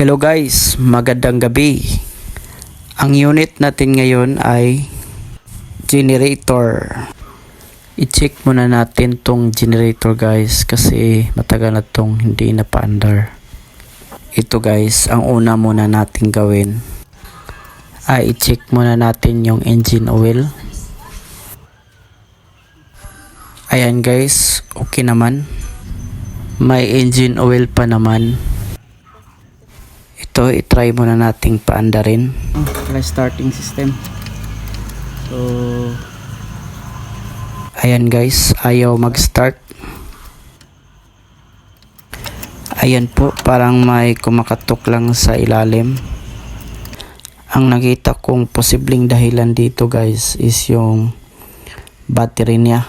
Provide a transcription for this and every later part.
Hello guys, magandang gabi. Ang unit natin ngayon ay generator. I-check muna natin tong generator guys kasi matagal na tong hindi napaandar. Ito guys, ang una muna natin gawin ay i-check muna natin yung engine oil. Ayan guys, okay naman. May engine oil pa naman. Ito, i-try muna nating paandarin. Starting system. So, ayan guys, ayaw mag-start. Ayan po, parang may kumakatok lang sa ilalim. Ang nakita kong posibleng dahilan dito guys is yung battery niya.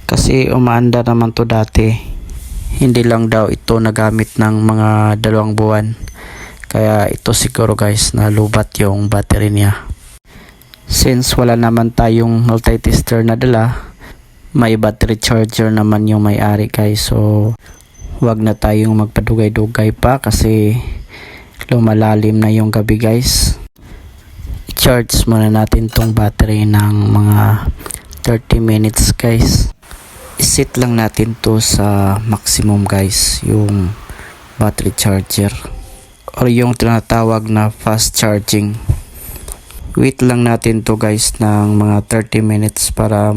Kasi umaandar naman to dati. Hindi lang daw ito nagamit ng mga 2 buwan. Kaya ito siguro guys na lubat yung battery niya. Since wala naman tayong multi-tester na dala, may battery charger naman yung may-ari guys. So wag na tayong magpadugay-dugay pa kasi lumalalim na yung gabi guys. I-charge muna natin tong battery ng mga 30 minutes guys. I-set lang natin to sa maximum guys, yung battery charger or yung tinatawag na fast charging. Wait lang natin to guys ng mga 30 minutes para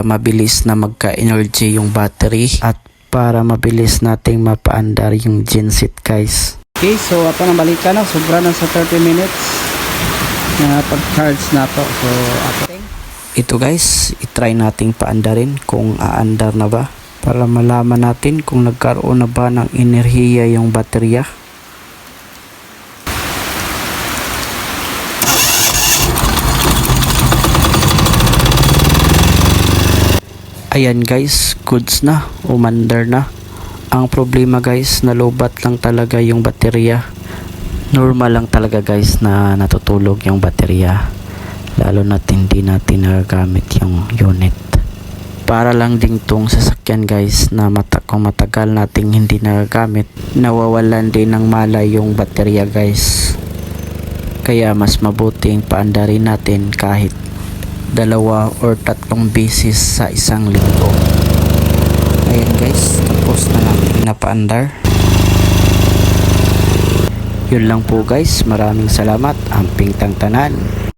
mabilis na magka-energy yung battery at para mabilis nating mapaandar yung genset guys. Okay, so ato na balikan na, sobra na sa 30 minutes na pag-charge na to. So ito guys, i-try nating paandarin kung aandar na ba para malaman natin kung nagkaroon na ba ng enerhiya yung baterya. Ayan guys, goods na, umandar na. Ang problema guys, nalobat lang talaga yung baterya. Normal lang talaga guys na natutulog yung baterya. Lalo na hindi natin nagagamit yung unit. Para lang din tong sasakyan guys na kung matagal nating hindi nagagamit, nawawalan din ng malay yung baterya guys. Kaya mas mabuting paandarin natin kahit 2 or 3 beses sa isang linggo. Ayan guys, tapos na natin napaandar. Yun lang po guys, maraming salamat. Amping tangtanan.